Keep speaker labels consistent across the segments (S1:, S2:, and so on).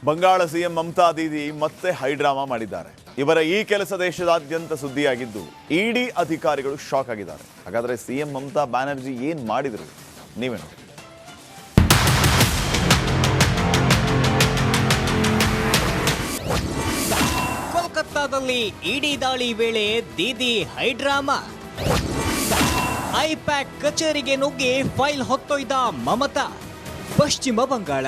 S1: Bangala CM Mamata Didi ಮತ್ತೆ high drama ಮಾಡಿದ್ದಾರೆ. ಇವರ ಈ ಕೆಲಸ ದೇಶದಾದ್ಯಂತ ಸುದ್ದಿಯಾಗಿದ್ದು ಇಡಿ ಅಧಿಕಾರಿಗಳು ಶಾಕ್ ಆಗಿದ್ದಾರೆ. ಹಾಗಾದ್ರೆ ಸಿಎಂ ಮಮತಾ ಬ್ಯಾನರ್ಜಿ ಏನ್ ಮಾಡಿದ್ರು ನೀವೇ ನೋಡಿ.
S2: ಕೋಲ್ಕತ್ತಾದಲ್ಲಿ ಇಡಿ ದಾಳಿ ವೇಳೆ ದೀದಿ ಹೈಡ್ರಾಮಾ. ಐಪ್ಯಾಕ್ ಕಚೇರಿಗೆ ನುಗ್ಗಿ ಫೈಲ್ ಹೊತ್ತೊಯ್ದ ಮಮತಾ. ಪಶ್ಚಿಮ ಬಂಗಾಳ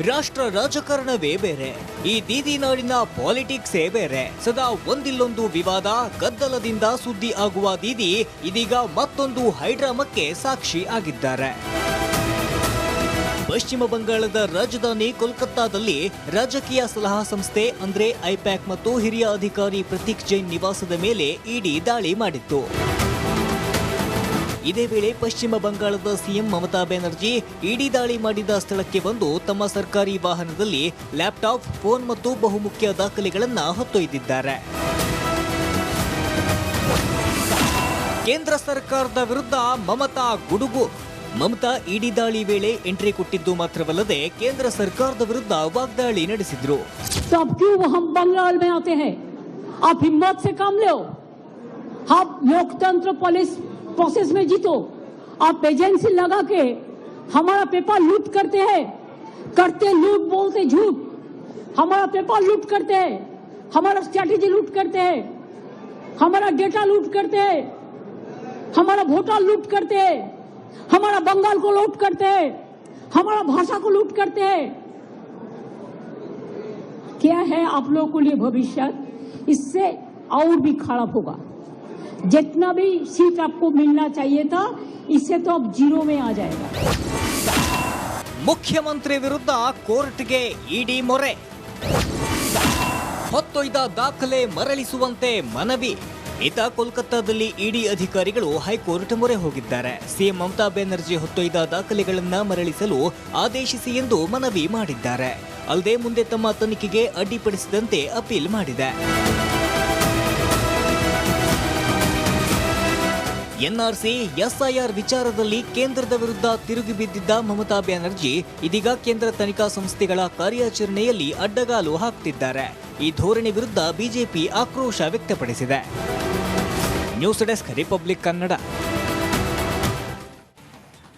S2: ರಾಷ್ಟ್ರ ರಾಜಕಾರಣವೇ ಬೇರೆ, ಈ ದೀದಿ ನಾಡಿನ ಪಾಲಿಟಿಕ್ಸೇ ಬೇರೆ. ಸದಾ ಒಂದಿಲ್ಲೊಂದು ವಿವಾದ ಗದ್ದಲದಿಂದ ಸುದ್ದಿ ಆಗುವ ದೀದಿ ಇದೀಗ ಮತ್ತೊಂದು ಹೈಡ್ರಾಮಕ್ಕೆ ಸಾಕ್ಷಿ ಆಗಿದ್ದಾರೆ. ಪಶ್ಚಿಮ ಬಂಗಾಳದ ರಾಜಧಾನಿ ಕೋಲ್ಕತ್ತಾದಲ್ಲಿ ರಾಜಕೀಯ ಸಲಹಾ ಸಂಸ್ಥೆ ಅಂದ್ರೆ ಐಪ್ಯಾಕ್ ಮತ್ತು ಹಿರಿಯ ಅಧಿಕಾರಿ ಪ್ರತೀಕ್ ಜೈನ್ ನಿವಾಸದ ಮೇಲೆ ಇಡಿ ದಾಳಿ ಮಾಡಿತ್ತು. ಇದೇ ವೇಳೆ ಪಶ್ಚಿಮ ಬಂಗಾಳದ ಸಿಎಂ ಮಮತಾ ಬ್ಯಾನರ್ಜಿ ಇಡಿ ದಾಳಿ ಮಾಡಿದ ಸ್ಥಳಕ್ಕೆ ಬಂದು ತಮ್ಮ ಸರ್ಕಾರಿ ವಾಹನದಲ್ಲಿ ಲ್ಯಾಪ್ಟಾಪ್, ಫೋನ್ ಮತ್ತು ಬಹುಮುಖ್ಯ ದಾಖಲೆಗಳನ್ನು ಹೊತ್ತೊಯ್ದಿದ್ದಾರೆ. ಕೇಂದ್ರ ಸರ್ಕಾರದ ವಿರುದ್ಧ ಮಮತಾ ಗುಡುಗು. ಮಮತಾ ಇಡಿ ದಾಳಿ ವೇಳೆ ಎಂಟ್ರಿ ಕೊಟ್ಟಿದ್ದು ಮಾತ್ರವಲ್ಲದೆ ಕೇಂದ್ರ ಸರ್ಕಾರದ ವಿರುದ್ಧ ವಾಗ್ದಾಳಿ ನಡೆಸಿದ್ರು.
S3: प्रोसेस में जीतो, आप एजेंसी लगा के हमारा पेपर लूट करते हैं, करते लूट बोलते झूठ, हमारा पेपर लूट करते हैं, हमारा स्ट्रैटेजी लूट करते हैं, हमारा डेटा लूट करते हैं, हमारा वोटर लूट करते हैं, हमारा बंगाल को लूट करते हैं, हमारा भाषा को लूट करते हैं. क्या है आप लोगों के लिए भविष्य? इससे और भी खराब होगा. जितना भी सीट आपको मिलना चाहिए था, इससे तो अब जीरो में आ जाएगा.
S2: ಮುಖ್ಯಮಂತ್ರಿ ವಿರುದ್ಧ ಕೋರ್ಟ್ಗೆ ಇಡಿ ಮೊರೆ. ಹೊತ್ತೊಯ್ದ ದಾಖಲೆ ಮರಳಿಸುವಂತೆ ಮನವಿ. ಈತ ಕೋಲ್ಕತ್ತಾದಲ್ಲಿ ಇಡಿ ಅಧಿಕಾರಿಗಳು ಹೈಕೋರ್ಟ್ ಮೊರೆ ಹೋಗಿದ್ದಾರೆ. ಸಿಎಂ ಮಮತಾ ಬ್ಯಾನರ್ಜಿ ಹೊತ್ತೊಯ್ದ ದಾಖಲೆಗಳನ್ನ ಮರಳಿಸಲು ಆದೇಶಿಸಿ ಎಂದು ಮನವಿ ಮಾಡಿದ್ದಾರೆ. ಅಲ್ಲದೆ ಮುಂದೆ ತಮ್ಮ ತನಿಖೆಗೆ ಅಡ್ಡಿಪಡಿಸಿದಂತೆ ಅಪೀಲ್ ಮಾಡಿದೆ. ಎನ್ಆರ್ಸಿ, ಎಸ್ಐಆರ್ ವಿಚಾರದಲ್ಲಿ ಕೇಂದ್ರದ ವಿರುದ್ಧ ತಿರುಗಿ ಬಿದ್ದಿದ್ದ ಮಮತಾ ಬ್ಯಾನರ್ಜಿ ಇದೀಗ ಕೇಂದ್ರ ತನಿಖಾ ಸಂಸ್ಥೆಗಳ ಕಾರ್ಯಾಚರಣೆಯಲ್ಲಿ ಅಡ್ಡಗಾಲು ಹಾಕ್ತಿದ್ದಾರೆ. ಈ ಧೋರಣೆ ವಿರುದ್ಧ ಬಿಜೆಪಿ ಆಕ್ರೋಶ ವ್ಯಕ್ತಪಡಿಸಿದೆ. News desk, Republic Kannada.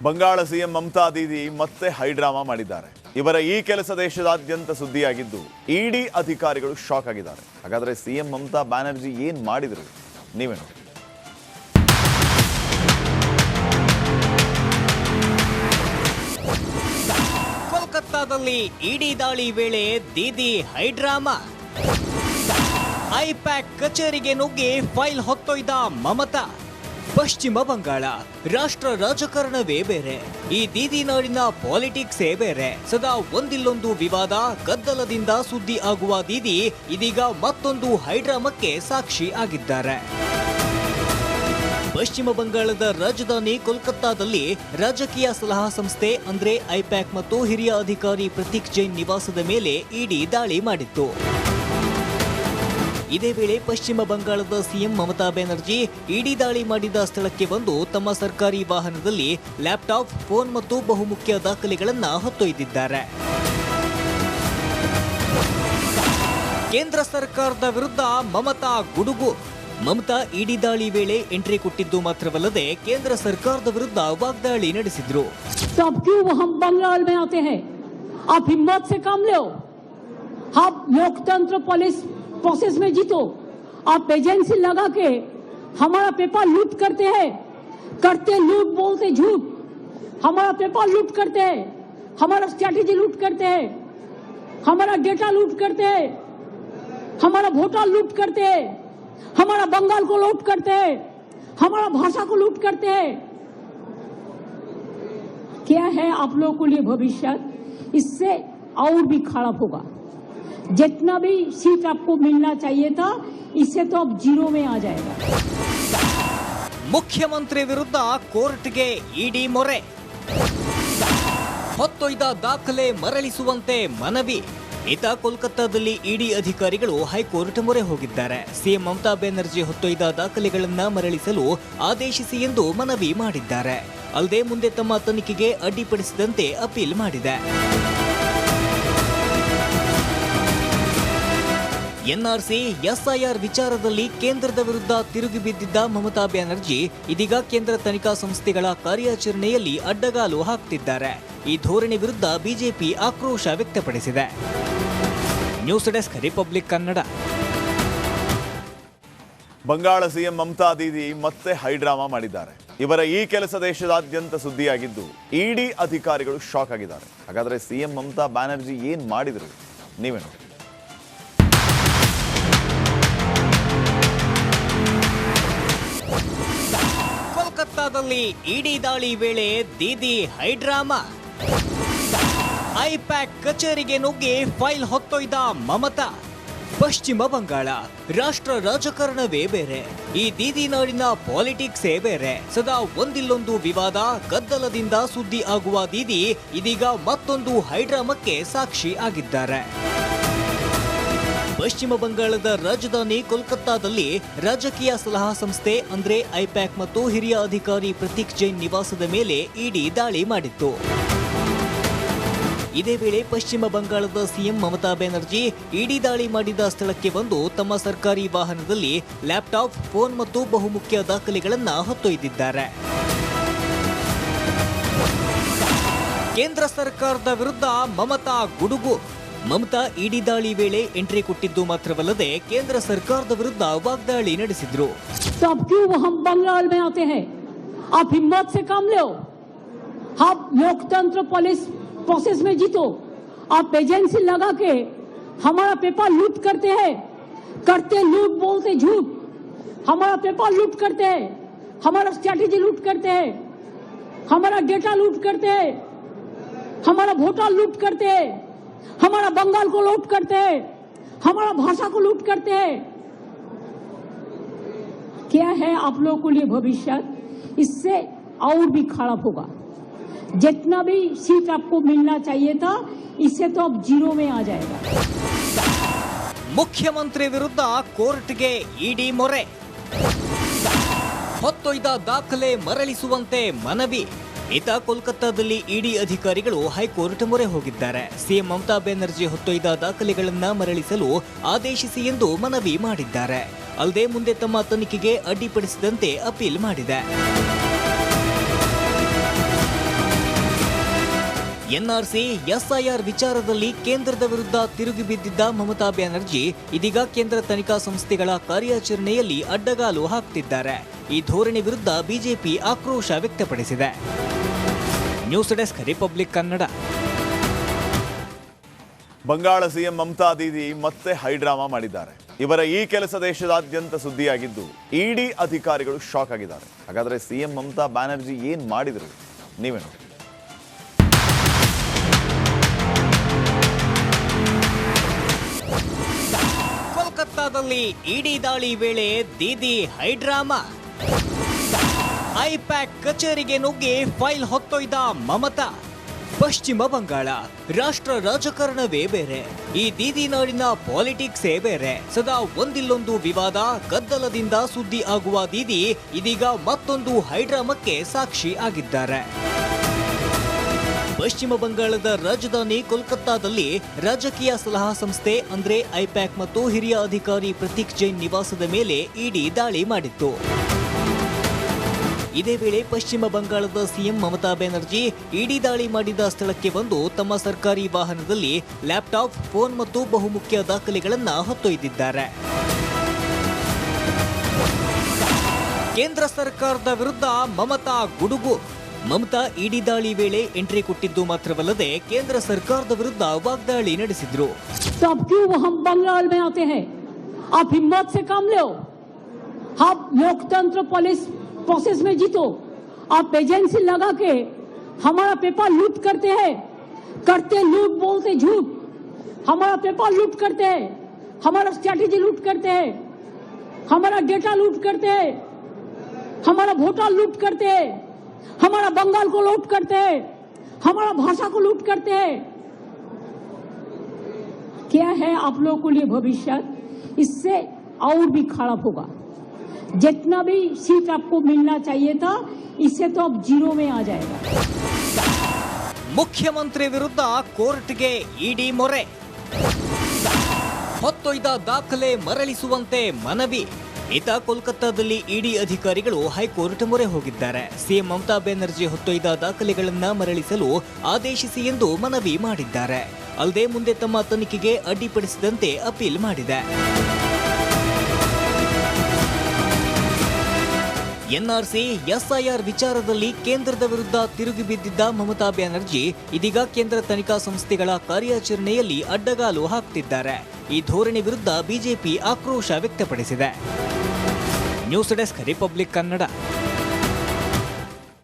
S1: Bangala CM Mamata Didi ಮತ್ತೆ ಹೈಡ್ರಾಮಾ ಮಾಡಿದ್ದಾರೆ. ಇವರ ಈ ಕೆಲಸ ದೇಶದಾದ್ಯಂತ ಸುದ್ದಿಯಾಗಿದ್ದು ಇಡಿ ಅಧಿಕಾರಿಗಳು ಶಾಕ್ ಆಗಿದ್ದಾರೆ. ಹಾಗಾದ್ರೆ ಸಿಎಂ ಮಮತಾ ಬ್ಯಾನರ್ಜಿ ಏನ್ ಮಾಡಿದ್ರು ನೀವೇ ನೋಡಿ.
S2: ಕೋಲ್ಕತ್ತಾದಲ್ಲಿ ಇಡಿ ದಾಳಿ ವೇಳೆ ದೀದಿ ಹೈಡ್ರಾಮಾ. ಐಪ್ಯಾಕ್ ಕಚೇರಿಗೆ ನುಗ್ಗಿ ಫೈಲ್ ಹೊತ್ತೊಯ್ದ ಮಮತಾ. ಪಶ್ಚಿಮ ಬಂಗಾಳ ರಾಷ್ಟ್ರ ರಾಜಕಾರಣವೇ ಬೇರೆ, ಈ ದೀದಿ ನಾಡಿನ ಪಾಲಿಟಿಕ್ಸೇ ಬೇರೆ. ಸದಾ ಒಂದಿಲ್ಲೊಂದು ವಿವಾದ ಗದ್ದಲದಿಂದ ಸುದ್ದಿ ಆಗುವ ದೀದಿ ಇದೀಗ ಮತ್ತೊಂದು ಹೈಡ್ರಾಮಕ್ಕೆ ಸಾಕ್ಷಿ ಆಗಿದ್ದಾರೆ. ಪಶ್ಚಿಮ ಬಂಗಾಳದ ರಾಜಧಾನಿ ಕೋಲ್ಕತ್ತಾದಲ್ಲಿ ರಾಜಕೀಯ ಸಲಹಾ ಸಂಸ್ಥೆ ಅಂದ್ರೆ ಐಪ್ಯಾಕ್ ಮತ್ತು ಹಿರಿಯ ಅಧಿಕಾರಿ ಪ್ರತೀಕ್ ಜೈನ್ ನಿವಾಸದ ಮೇಲೆ ಇಡಿ ದಾಳಿ ಮಾಡಿತ್ತು. ಇದೇ ವೇಳೆ ಪಶ್ಚಿಮ ಬಂಗಾಳದ ಸಿಎಂ ಮಮತಾ ಬ್ಯಾನರ್ಜಿ ಇಡಿ ದಾಳಿ ಮಾಡಿದ ಸ್ಥಳಕ್ಕೆ ಬಂದು ತಮ್ಮ ಸರ್ಕಾರಿ ವಾಹನದಲ್ಲಿ ಲ್ಯಾಪ್ಟಾಪ್, ಫೋನ್ ಮತ್ತು ಬಹುಮುಖ್ಯ ದಾಖಲೆಗಳನ್ನು ಹೊತ್ತೊಯ್ದಿದ್ದಾರೆ. ಕೇಂದ್ರ ಸರ್ಕಾರದ ವಿರುದ್ಧ ಮಮತಾ ಗುಡುಗು. ಮಮತಾ ಇಡಿ ದಾಳಿ ವೇಳೆ ಎಂಟ್ರಿ ಕೊಟ್ಟಿದ್ದು ಮಾತ್ರವಲ್ಲದೆ ಕೇಂದ್ರ ಸರ್ಕಾರದ ವಿರುದ್ಧ ವಾಗ್ದಾಳಿ ನಡೆಸಿದ್ರು.
S3: बंगाल में आते हैं, आप हिम्मत से काम लो, आप लोकतंत्र पुलिस प्रोसेस में जीतो, आप एजेंसी लगा के हमारा पेपर लूट करते हैं, करते लूट बोलते झूठ, हमारा पेपर लूट करते हैं, हमारा स्ट्रैटेजी लूट करते हैं, हमारा डेटा लूट करते हैं, हमारा वोटर लूट करते हैं, हमारा बंगाल को लूट करते हैं, हमारा भाषा को लूट करते हैं. क्या है आप लोगों के लिए भविष्य? इससे और भी खराब होगा. जितना भी सीट आपको मिलना चाहिए था, इससे तो अब जीरो में आ जाएगा.
S2: ಮುಖ್ಯಮಂತ್ರಿ ವಿರುದ್ಧ ಕೋರ್ಟ್ಗೆ ಇಡಿ ಮೊರೆ. ಹೊತ್ತೊಯ್ದ ದಾಖಲೆ ಮರಳಿಸುವಂತೆ ಮನವಿ. ಈತ ಕೋಲ್ಕತ್ತಾದಲ್ಲಿ ಇಡಿ ಅಧಿಕಾರಿಗಳು ಹೈಕೋರ್ಟ್ ಮೊರೆ ಹೋಗಿದ್ದಾರೆ. ಸಿಎಂ ಮಮತಾ ಬ್ಯಾನರ್ಜಿ ಹೊತ್ತೊಯ್ದ ದಾಖಲೆಗಳನ್ನು ಮರಳಿಸಲು ಆದೇಶಿಸಿ ಎಂದು ಮನವಿ ಮಾಡಿದ್ದಾರೆ. ಅಲ್ಲದೆ ಮುಂದೆ ತಮ್ಮ ತನಿಖೆಗೆ ಅಡ್ಡಿಪಡಿಸಿದಂತೆ ಅಪೀಲ್ ಮಾಡಿದೆ. ಎನ್ಆರ್ಸಿ ಎಸ್ಐಆರ್ ವಿಚಾರದಲ್ಲಿ ಕೇಂದ್ರದ ವಿರುದ್ಧ ತಿರುಗಿ ಬಿದ್ದಿದ್ದ ಮಮತಾ ಬ್ಯಾನರ್ಜಿ ಇದೀಗ ಕೇಂದ್ರ ತನಿಖಾ ಸಂಸ್ಥೆಗಳ ಕಾರ್ಯಾಚರಣೆಯಲ್ಲಿ ಅಡ್ಡಗಾಲು ಹಾಕ್ತಿದ್ದಾರೆ. ಈ ಧೋರಣೆ ವಿರುದ್ಧ ಬಿಜೆಪಿ ಆಕ್ರೋಶ ವ್ಯಕ್ತಪಡಿಸಿದೆ. News desk Republic Kannada.
S1: Bangala CM Mamata Didi ಮತ್ತೆ ಹೈಡ್ರಾಮಾ ಮಾಡಿದ್ದಾರೆ. ಇವರ ಈ ಕೆಲಸ ದೇಶದಾದ್ಯಂತ ಸುದ್ದಿಯಾಗಿದ್ದು ಇಡಿ ಅಧಿಕಾರಿಗಳು ಶಾಕ್ ಆಗಿದ್ದಾರೆ. ಹಾಗಾದ್ರೆ ಸಿಎಂ ಮಮತಾ ಬ್ಯಾನರ್ಜಿ ಏನ್ ಮಾಡಿದ್ರು ನೀವೇ ನೋಡಿ.
S2: ಕೋಲ್ಕತ್ತಾದಲ್ಲಿ ಇಡಿ ದಾಳಿ ವೇಳೆ ದೀದಿ ಹೈಡ್ರಾಮಾ. ಐಪ್ಯಾಕ್ ಕಚೇರಿಗೆ ನುಗ್ಗಿ ಫೈಲ್ ಹೊತ್ತೊಯ್ದ ಮಮತಾ. ಪಶ್ಚಿಮ ಬಂಗಾಳ ರಾಷ್ಟ್ರ ರಾಜಕಾರಣವೇ ಬೇರೆ, ಈ ದೀದಿ ನಾಡಿನ ಪಾಲಿಟಿಕ್ಸೇ ಬೇರೆ. ಸದಾ ಒಂದಿಲ್ಲೊಂದು ವಿವಾದ ಗದ್ದಲದಿಂದ ಸುದ್ದಿ ಆಗುವ ದೀದಿ ಇದೀಗ ಮತ್ತೊಂದು ಹೈಡ್ರಾಮಕ್ಕೆ ಸಾಕ್ಷಿ ಆಗಿದ್ದಾರೆ. ಪಶ್ಚಿಮ ಬಂಗಾಳದ ರಾಜಧಾನಿ ಕೋಲ್ಕತ್ತಾದಲ್ಲಿ ರಾಜಕೀಯ ಸಲಹಾ ಸಂಸ್ಥೆ ಅಂದ್ರೆ ಐಪ್ಯಾಕ್ ಮತ್ತು ಹಿರಿಯ ಅಧಿಕಾರಿ ಪ್ರತೀಕ್ ಜೈನ್ ನಿವಾಸದ ಮೇಲೆ ಇಡಿ ದಾಳಿ ಮಾಡಿತ್ತು. ಇದೇ ವೇಳೆ ಪಶ್ಚಿಮ ಬಂಗಾಳದ ಸಿಎಂ ಮಮತಾ ಬ್ಯಾನರ್ಜಿ ಇಡಿ ದಾಳಿ ಮಾಡಿದ ಸ್ಥಳಕ್ಕೆ ಬಂದು ತಮ್ಮ ಸರ್ಕಾರಿ ವಾಹನದಲ್ಲಿ ಲ್ಯಾಪ್ಟಾಪ್, ಫೋನ್ ಮತ್ತು ಬಹುಮುಖ್ಯ ದಾಖಲೆಗಳನ್ನು ಹೊತ್ತೊಯ್ದಿದ್ದಾರೆ. ಕೇಂದ್ರ ಸರ್ಕಾರದ ವಿರುದ್ಧ ಮಮತಾ ಗುಡುಗು. ಮಮತಾ ಇಡಿ ದಾಳಿ ವೇಳೆ ಎಂಟ್ರಿ ಕೊಟ್ಟಿದ್ದು ಮಾತ್ರವಲ್ಲದೆ ಕೇಂದ್ರ ಸರ್ಕಾರದ ವಿರುದ್ಧ ವಾಗ್ದಾಳಿ ನಡೆಸಿದ್ರು.
S3: बंगाल में आते हैं, आप हिम्मत से काम लो, आप लोकतंत्र पुलिस प्रोसेस में जीतो, आप एजेंसी लगा के हमारा पेपर लूट करते हैं, करते लूट बोलते झूठ, हमारा पेपर लूट करते हैं, हमारा स्ट्रैटेजी लूट करते हैं, हमारा डेटा लूट करते हैं, हमारा वोटर लूट करते हैं, हमारा बंगाल को लूट करते हैं, हमारा भाषा को लूट करते हैं. क्या है आप लोगों को लिए भविष्य? इससे और भी खराब होगा. जितना भी सीट आपको मिलना चाहिए था, इससे तो अब जीरो में आ जाएगा.
S2: ಮುಖ್ಯಮಂತ್ರಿ ವಿರುದ್ಧ ಕೋರ್ಟ್ಗೆ ಇಡಿ ಮೊರೆ. ಹೊತ್ತೊಯ್ದ ದಾಖಲೆ ಮರಳಿಸುವಂತೆ ಮನವಿ. ಈತ ಕೋಲ್ಕತ್ತಾದಲ್ಲಿ ಇಡಿ ಅಧಿಕಾರಿಗಳು ಹೈಕೋರ್ಟ್ ಮೊರೆ ಹೋಗಿದ್ದಾರೆ. ಸಿಎಂ ಮಮತಾ ಬ್ಯಾನರ್ಜಿ ಹೊತ್ತೊಯ್ದ ದಾಖಲೆಗಳನ್ನು ಮರಳಿಸಲು ಆದೇಶಿಸಿ ಎಂದು ಮನವಿ ಮಾಡಿದ್ದಾರೆ. ಅಲ್ಲದೆ ಮುಂದೆ ತಮ್ಮ ತನಿಖೆಗೆ ಅಡ್ಡಿಪಡಿಸಿದಂತೆ ಅಪೀಲ್ ಮಾಡಿದೆ. ಎನ್ಆರ್ಸಿ ಎಸ್ಐಆರ್ ವಿಚಾರದಲ್ಲಿ ಕೇಂದ್ರದ ವಿರುದ್ಧ ತಿರುಗಿ ಬಿದ್ದಿದ್ದ ಮಮತಾ ಬ್ಯಾನರ್ಜಿ ಇದೀಗ ಕೇಂದ್ರ ತನಿಖಾ ಸಂಸ್ಥೆಗಳ ಕಾರ್ಯಾಚರಣೆಯಲ್ಲಿ ಅಡ್ಡಗಾಲು ಹಾಕ್ತಿದ್ದಾರೆ. ಈ ಧೋರಣೆ ವಿರುದ್ಧ ಬಿಜೆಪಿ ಆಕ್ರೋಶ ವ್ಯಕ್ತಪಡಿಸಿದೆ. News desk Republic Kannada.
S1: Bangala CM Mamata Didi ಮತ್ತೆ ಹೈಡ್ರಾಮಾ ಮಾಡಿದ್ದಾರೆ. ಇವರ ಈ ಕೆಲಸ ದೇಶದಾದ್ಯಂತ ಸುದ್ದಿಯಾಗಿದ್ದು ಇಡಿ ಅಧಿಕಾರಿಗಳು ಶಾಕ್ ಆಗಿದ್ದಾರೆ. ಹಾಗಾದ್ರೆ ಸಿಎಂ ಮಮತಾ ಬ್ಯಾನರ್ಜಿ ಏನ್ ಮಾಡಿದ್ರು ನೀವೇ ನೋಡಿ.
S2: ಕೋಲ್ಕತ್ತಾದಲ್ಲಿ ಇಡಿ ದಾಳಿ ವೇಳೆ ದೀದಿ ಹೈಡ್ರಾಮಾ. ಐಪ್ಯಾಕ್ ಕಚೇರಿಗೆ ನುಗ್ಗಿ ಫೈಲ್ ಹೊತ್ತೊಯ್ದ ಮಮತಾ. ಪಶ್ಚಿಮ ಬಂಗಾಳ ರಾಷ್ಟ್ರ ರಾಜಕಾರಣವೇ ಬೇರೆ, ಈ ದೀದಿ ನಾಡಿನ ಪಾಲಿಟಿಕ್ಸೇ ಬೇರೆ. ಸದಾ ಒಂದಿಲ್ಲೊಂದು ವಿವಾದ ಗದ್ದಲದಿಂದ ಸುದ್ದಿ ಆಗುವ ದೀದಿ ಇದೀಗ ಮತ್ತೊಂದು ಹೈಡ್ರಾಮಕ್ಕೆ ಸಾಕ್ಷಿ ಆಗಿದ್ದಾರೆ. ಪಶ್ಚಿಮ ಬಂಗಾಳದ ರಾಜಧಾನಿ ಕೋಲ್ಕತ್ತಾದಲ್ಲಿ ರಾಜಕೀಯ ಸಲಹಾ ಸಂಸ್ಥೆ ಅಂದ್ರೆ ಐಪ್ಯಾಕ್ ಮತ್ತು ಹಿರಿಯ ಅಧಿಕಾರಿ ಪ್ರತೀಕ್ ಜೈನ್ ನಿವಾಸದ ಮೇಲೆ ಇಡಿ ದಾಳಿ ಮಾಡಿತ್ತು. ಇದೇ ವೇಳೆ ಪಶ್ಚಿಮ ಬಂಗಾಳದ ಸಿಎಂ ಮಮತಾ ಬ್ಯಾನರ್ಜಿ ಇಡಿ ದಾಳಿ ಮಾಡಿದ ಸ್ಥಳಕ್ಕೆ ಬಂದು ತಮ್ಮ ಸರ್ಕಾರಿ ವಾಹನದಲ್ಲಿ ಲ್ಯಾಪ್ಟಾಪ್, ಫೋನ್ ಮತ್ತು ಬಹುಮುಖ್ಯ ದಾಖಲೆಗಳನ್ನು ಹೊತ್ತೊಯ್ದಿದ್ದಾರೆ. ಕೇಂದ್ರ ಸರ್ಕಾರದ ವಿರುದ್ಧ ಮಮತಾ ಗುಡುಗು. ಮಮತಾ ಇಡಿ ದಾಳಿ ವೇಳೆ ಎಂಟ್ರಿ ಕೊಟ್ಟಿದ್ದು ಮಾತ್ರವಲ್ಲದೆ ಕೇಂದ್ರ ಸರ್ಕಾರದ ವಿರುದ್ಧ ವಾಗ್ದಾಳಿ ನಡೆಸಿದ್ರು.
S3: बंगाल में आते हैं, आप हिम्मत से काम लो, आप लोकतंत्र पुलिस प्रोसेस में जीतो, आप एजेंसी लगा के हमारा पेपर लूट करते हैं, करते लूट बोलते झूठ, हमारा पेपर लूट करते हैं, हमारा स्ट्रैटेजी लूट करते हैं, हमारा डेटा लूट करते हैं, हमारा वोटर लूट करते हैं, हमारा बंगाल को लूट करते हैं, हमारा भाषा को लूट करते हैं. क्या है आप लोगों को लिए भविष्य? इससे और भी खराब होगा. जितना भी सीट आपको मिलना चाहिए था, इससे तो अब जीरो में आ जाएगा.
S2: ಮುಖ್ಯಮಂತ್ರಿ ವಿರುದ್ಧ ಕೋರ್ಟ್ಗೆ ಇಡಿ ಮೊರೆ. ಹೊತ್ತೊಯ್ದ ದಾಖಲೆ ಮರಳಿಸುವಂತೆ ಮನವಿ. ಇತ ಕೋಲ್ಕತ್ತಾದಲ್ಲಿ ಇಡಿ ಅಧಿಕಾರಿಗಳು ಹೈಕೋರ್ಟ್ ಮೊರೆ ಹೋಗಿದ್ದಾರೆ. ಸಿಎಂ ಮಮತಾ ಬ್ಯಾನರ್ಜಿ ಹೊತ್ತೊಯ್ದ ದಾಖಲೆಗಳನ್ನ ಮರಳಿಸಲು ಆದೇಶಿಸಿ ಎಂದು ಮನವಿ ಮಾಡಿದ್ದಾರೆ. ಅಲ್ಲದೆ ಮುಂದೆ ತಮ್ಮ ತನಿಖೆಗೆ ಅಡ್ಡಿಪಡಿಸಿದಂತೆ ಅಪೀಲ್ ಮಾಡಿದೆ. ಎನ್ಆರ್ಸಿ ಎಸ್ಐಆರ್ ವಿಚಾರದಲ್ಲಿ ಕೇಂದ್ರದ ವಿರುದ್ಧ ತಿರುಗಿ ಬಿದ್ದಿದ್ದ ಮಮತಾ ಬ್ಯಾನರ್ಜಿ ಇದೀಗ ಕೇಂದ್ರ ತನಿಖಾ ಸಂಸ್ಥೆಗಳ ಕಾರ್ಯಾಚರಣೆಯಲ್ಲಿ ಅಡ್ಡಗಾಲು ಹಾಕ್ತಿದ್ದಾರೆ. ಈ ಧೋರಣೆ ವಿರುದ್ಧ ಬಿಜೆಪಿ ಆಕ್ರೋಶ ವ್ಯಕ್ತಪಡಿಸಿದೆ. News desk Republic Kannada.